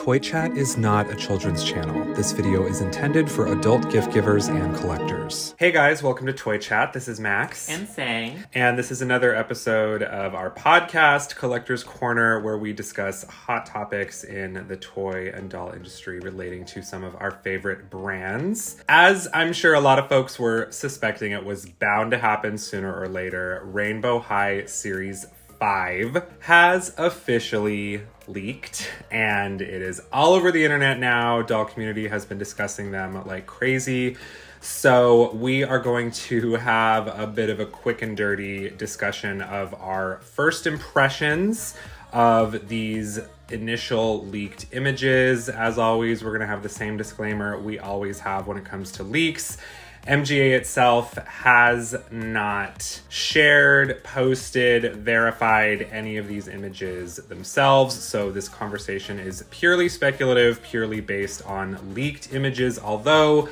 Toy Chat is not a children's channel. This video is intended for adult gift givers and collectors. Hey guys, welcome to Toy Chat. This is Max. And Sang. And this is another episode of our podcast, Collector's Corner, where we discuss hot topics in the toy and doll industry relating to some of our favorite brands. As I'm sure a lot of folks were suspecting, it was bound to happen sooner or later. Rainbow High Series 5 has officially leaked, and it is all over the internet now. Doll community has been discussing them like crazy. So we are going to have a bit of a quick and dirty discussion of our first impressions of these initial leaked images. As always, we're going to have the same disclaimer we always have when it comes to leaks. MGA itself has not shared, posted, verified any of these images themselves, so this conversation is purely speculative, purely based on leaked images, although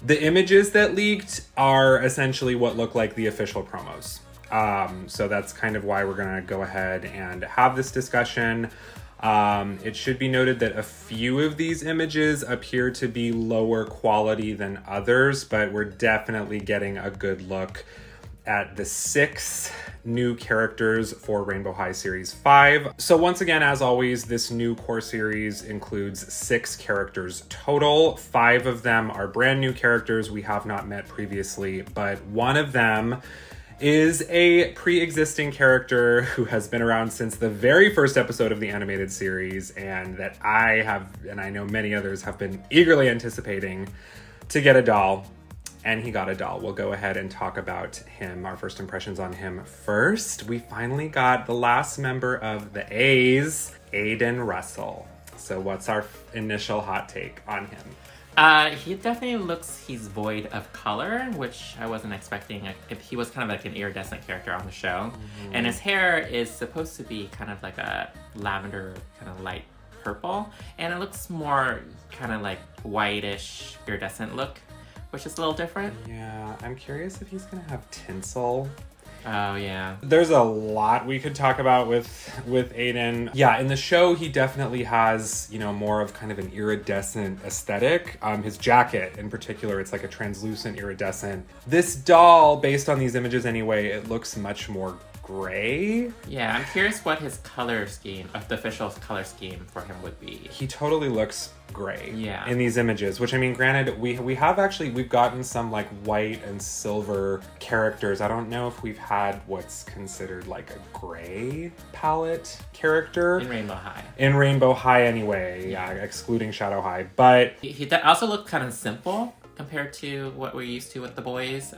the images that leaked are essentially what look like the official promos. So that's kind of why we're gonna go ahead and have this discussion. It should be noted that a few of these images appear to be lower quality than others, but we're definitely getting a good look at the 6 new characters for Rainbow High Series 5. So once again, as always, this new core series includes 6 characters total. 5 of them are brand new characters we have not met previously, but one of them is a pre-existing character who has been around since the very first episode of the animated series, and that I have, and I know many others have been eagerly anticipating to get a doll, and he got a doll. We'll go ahead and talk about him, our first impressions on him first. We finally got the last member of the A's, Aidan Russell. So what's our initial hot take on him? He definitely looks, he's void of color, which I wasn't expecting. He was kind of like an iridescent character on the show. Mm-hmm. And his hair is supposed to be kind of like a lavender, kind of light purple. And it looks more kind of like whitish, iridescent look, which is a little different. Yeah, I'm curious if he's gonna have tinsel. Oh, yeah. There's a lot we could talk about with Aidan. Yeah, in the show, he definitely has, more of kind of an iridescent aesthetic. His jacket, in particular, it's like a translucent iridescent. This doll, based on these images anyway, it looks much more gray. Yeah, I'm curious what his color scheme, the official color scheme for him would be. He totally looks gray in these images, which I mean, granted, we've gotten some like white and silver characters. I don't know if we've had what's considered like a gray palette character. In Rainbow High. In Rainbow High anyway, yeah, excluding Shadow High. But he also looked kind of simple compared to what we're used to with the boys.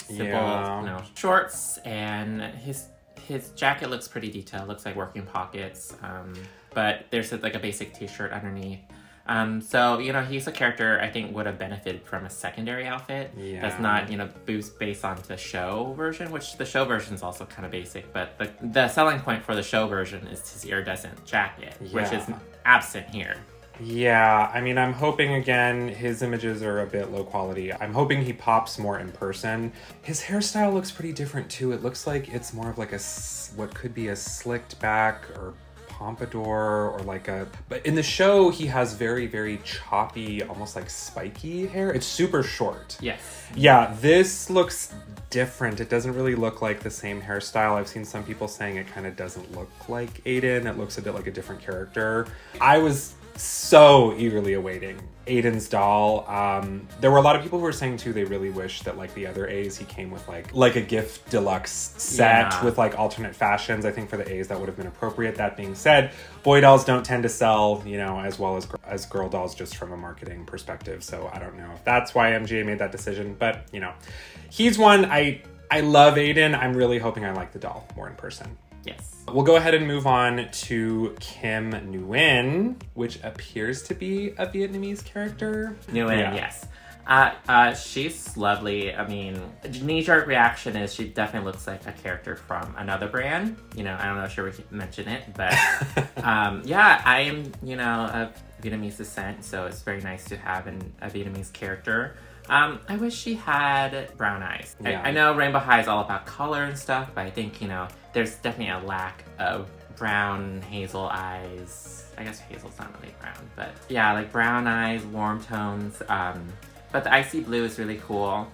Simple, shorts, and his jacket looks pretty detailed. Looks like working pockets, but there's like a basic t-shirt underneath. So, he's a character I think would have benefited from a secondary outfit that's not, based on the show version, which the show version is also kind of basic, but the selling point for the show version is his iridescent jacket, which is absent here. Yeah, I mean, I'm hoping, again, his images are a bit low quality. I'm hoping he pops more in person. His hairstyle looks pretty different, too. It looks like it's more of like what could be a slicked back or pompadour or but in the show he has very, very choppy, almost like spiky hair. It's super short. Yes. Yeah, this looks different. It doesn't really look like the same hairstyle. I've seen some people saying it kind of doesn't look like Aidan. It looks a bit like a different character. I was so eagerly awaiting Aidan's doll. There were a lot of people who were saying too they really wish that like the other A's he came with like a gift deluxe set with like alternate fashions. I think for the A's that would have been appropriate. That being said, boy dolls don't tend to sell as well as girl dolls just from a marketing perspective, so I don't know if that's why MGA made that decision, but he's one. I love Aidan. I'm really hoping I like the doll more in person. Yes. We'll go ahead and move on to Kim Nguyen, which appears to be a Vietnamese character. Nguyen, yes. She's lovely. I mean, knee-jerk reaction is she definitely looks like a character from another brand. I don't know if we mention it, but I am, of Vietnamese descent, so it's very nice to have a Vietnamese character. I wish she had brown eyes. Yeah. I know Rainbow High is all about color and stuff, but I think, there's definitely a lack of brown hazel eyes. I guess hazel's not really brown, but yeah, like brown eyes, warm tones. But the icy blue is really cool.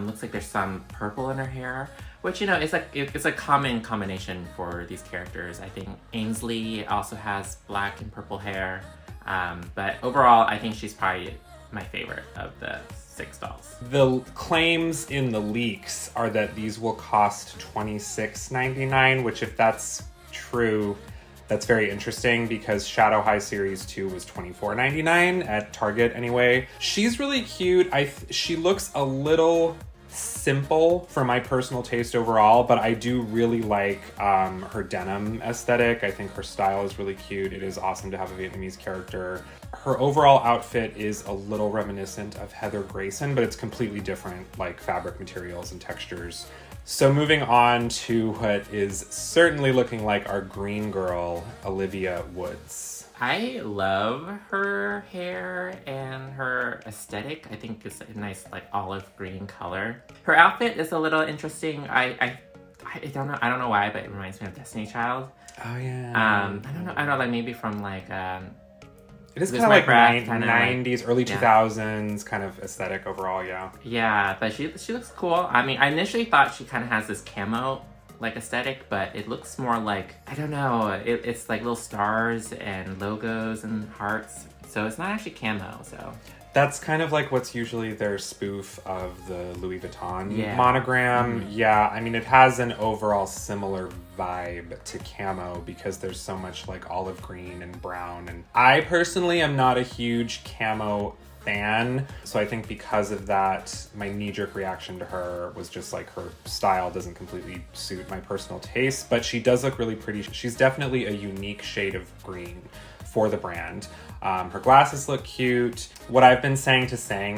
Looks like there's some purple in her hair, which, you know, it's a common combination for these characters. I think Ainsley also has black and purple hair. But overall, I think she's probably my favorite of the 6 dolls. The claims in the leaks are that these will cost $26.99, which, if that's true, that's very interesting because Shadow High Series 2 was $24.99 at Target anyway. She's really cute. She looks a little simple for my personal taste overall, but I do really like her denim aesthetic. I think her style is really cute. It is awesome to have a Vietnamese character. Her overall outfit is a little reminiscent of Heather Grayson, but it's completely different, like fabric materials and textures. So moving on to what is certainly looking like our green girl, Olivia Woods. I love her hair and her aesthetic. I think it's a nice, like, olive green color. Her outfit is a little interesting. I don't know why, but it reminds me of Destiny Child. Oh yeah. I don't know, like maybe from like it is kind of like 90s, early 2000s kind of aesthetic overall, yeah. Yeah, but she looks cool. I mean, I initially thought she kind of has this camo like aesthetic, but it looks more like, I don't know, it's like little stars and logos and hearts. So it's not actually camo, so. That's kind of like what's usually their spoof of the Louis Vuitton monogram. Mm-hmm. Yeah, I mean, it has an overall similar vibe to camo because there's so much like olive green and brown. And I personally am not a huge camo fan. So I think because of that, my knee-jerk reaction to her was just like her style doesn't completely suit my personal taste, but she does look really pretty. She's definitely a unique shade of green for the brand. Her glasses look cute. What I've been saying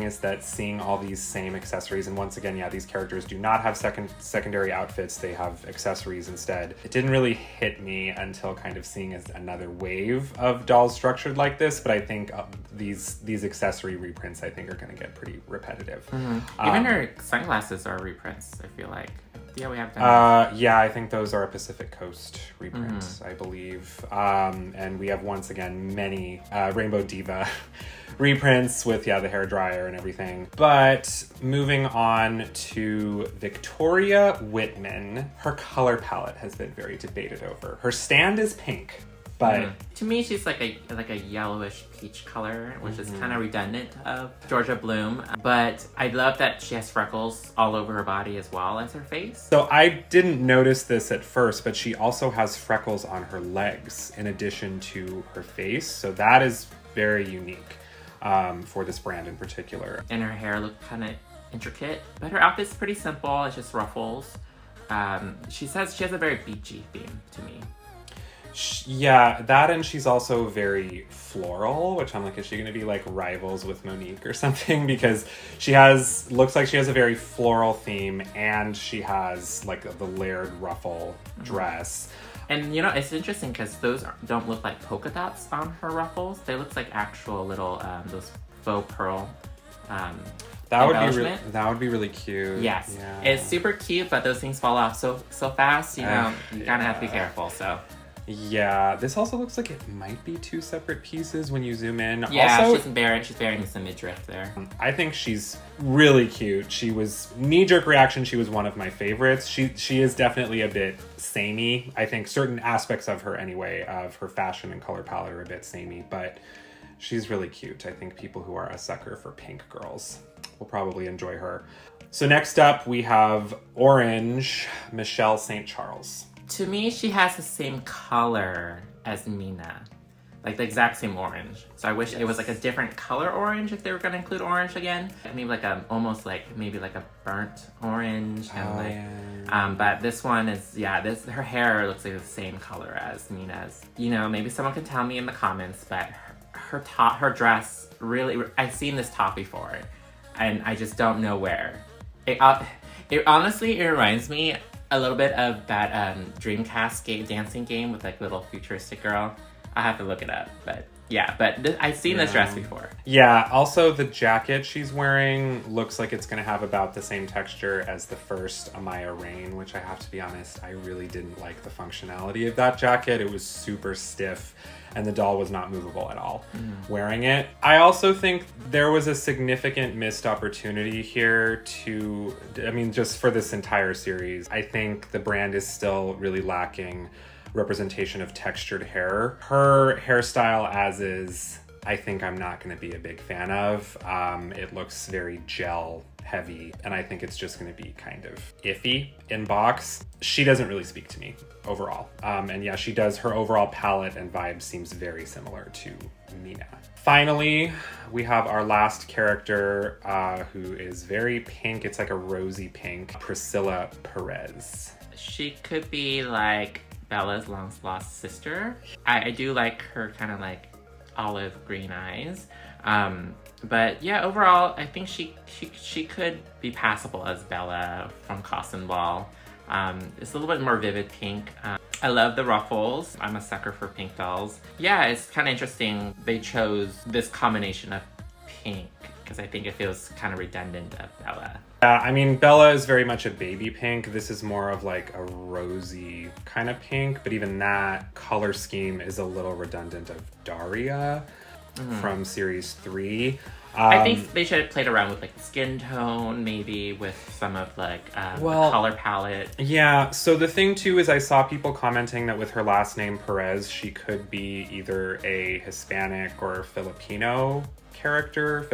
is that seeing all these same accessories, and once again, yeah, these characters do not have secondary outfits, they have accessories instead. It didn't really hit me until kind of seeing another wave of dolls structured like this, but I think these accessory reprints, I think, are going to get pretty repetitive. Mm-hmm. Even her sunglasses are reprints, I feel like. Yeah, we have done yeah, I think those are a Pacific Coast reprints, I believe. And we have, once again, many Rainbow Diva reprints with, the hair dryer and everything. But moving on to Victoria Whitman, her color palette has been very debated over. Her stand is pink. But to me, she's like a yellowish peach color, which is kind of redundant of Georgia Bloom. But I love that she has freckles all over her body as well as her face. So I didn't notice this at first, but she also has freckles on her legs in addition to her face. So that is very unique for this brand in particular. And her hair looked kind of intricate, but her outfit's pretty simple. It's just ruffles. She says she has a very beachy theme to me. Yeah, that, and she's also very floral, which I'm like, is she going to be like rivals with Monique or something? Because looks like she has a very floral theme, and she has like the layered ruffle dress. And you know, it's interesting because those don't look like polka dots on her ruffles. They look like actual little, those faux pearl that would be really cute. Yes, yeah. It's super cute, but those things fall off so fast, you know, you kind of have to be careful, so. Yeah, this also looks like it might be 2 separate pieces when you zoom in. Yeah, also, she's bearing some midriff there. I think she's really cute. Knee-jerk reaction, she was one of my favorites. She is definitely a bit samey. I think certain aspects of her anyway, of her fashion and color palette, are a bit samey, but she's really cute. I think people who are a sucker for pink girls will probably enjoy her. So next up, we have Orange, Michelle St. Charles. To me, she has the same color as Mina. Like the exact same orange. So I wish it was like a different color orange if they were going to include orange again. Maybe like maybe like a burnt orange. But this one is, her hair looks like the same color as Mina's. You know, maybe someone can tell me in the comments, but her dress really, I've seen this top before and I just don't know where. It honestly, it reminds me a little bit of that Dreamcast dancing game with like little futuristic girl. I have to look it up, but Yeah, but I've seen this dress before. Yeah, also the jacket she's wearing looks like it's going to have about the same texture as the first Amaya Rain, which I have to be honest, I really didn't like the functionality of that jacket. It was super stiff and the doll was not movable at all wearing it. I also think there was a significant missed opportunity here just for this entire series. I think the brand is still really lacking representation of textured hair. Her hairstyle as is, I think I'm not going to be a big fan of. It looks very gel heavy, and I think it's just going to be kind of iffy in box. She doesn't really speak to me overall. And yeah, she does. Her overall palette and vibe seems very similar to Mina. Finally, we have our last character who is very pink. It's like a rosy pink. Priscilla Perez. She could be like Bella's long lost sister. I do like her kind of like olive green eyes. But yeah, overall, I think she could be passable as Bella from Cotton Ball. It's a little bit more vivid pink. I love the ruffles. I'm a sucker for pink dolls. Yeah, it's kind of interesting they chose this combination of pink because I think it feels kind of redundant of Bella. Yeah, I mean, Bella is very much a baby pink. This is more of like a rosy kind of pink, but even that color scheme is a little redundant of Daria from series 3. I think they should have played around with like the skin tone, maybe with some of like the color palette. Yeah, so the thing too is I saw people commenting that with her last name Perez, she could be either a Hispanic or Filipina character.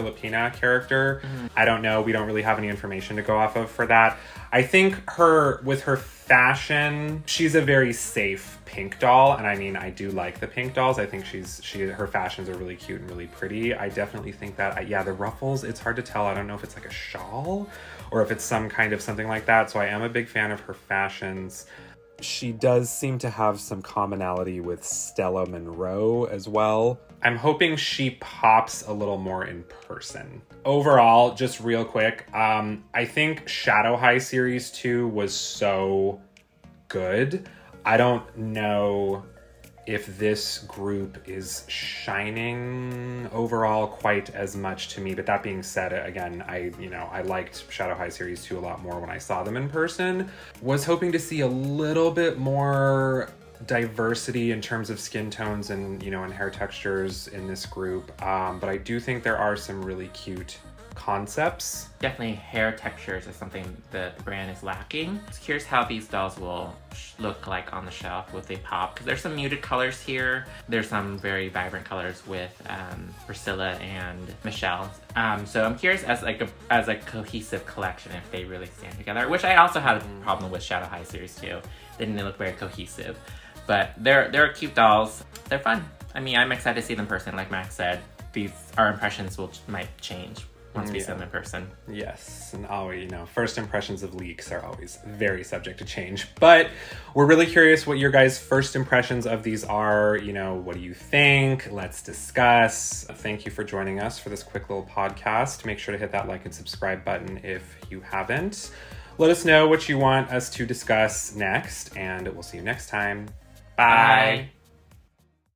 I don't know. We don't really have any information to go off of for that. I think with her fashion, she's a very safe pink doll. And I mean, I do like the pink dolls. I think her fashions are really cute and really pretty. I definitely think that, the ruffles, it's hard to tell. I don't know if it's like a shawl or if it's some kind of something like that. So I am a big fan of her fashions. She does seem to have some commonality with Stella Monroe as well. I'm hoping she pops a little more in person. Overall, just real quick, I think Shadow High Series 2 was so good. I don't know if this group is shining overall quite as much to me. But that being said, again, I liked Shadow High Series 2 a lot more when I saw them in person. Was hoping to see a little bit more diversity in terms of skin tones and, and hair textures in this group. But I do think there are some really cute concepts. Definitely hair textures is something that the brand is lacking. Just curious how these dolls will look like on the shelf with they pop, because there's some muted colors here. There's some very vibrant colors with Priscilla and Michelle. So I'm curious as a cohesive collection if they really stand together, which I also had a problem with Shadow High Series 2. They didn't look very cohesive. But they're cute dolls. They're fun. I mean, I'm excited to see them in person. Like Max said, our impressions might change once we see them in person. Yes, and always, first impressions of leaks are always very subject to change. But we're really curious what your guys' first impressions of these are. What do you think? Let's discuss. Thank you for joining us for this quick little podcast. Make sure to hit that like and subscribe button if you haven't. Let us know what you want us to discuss next, and we'll see you next time. Bye.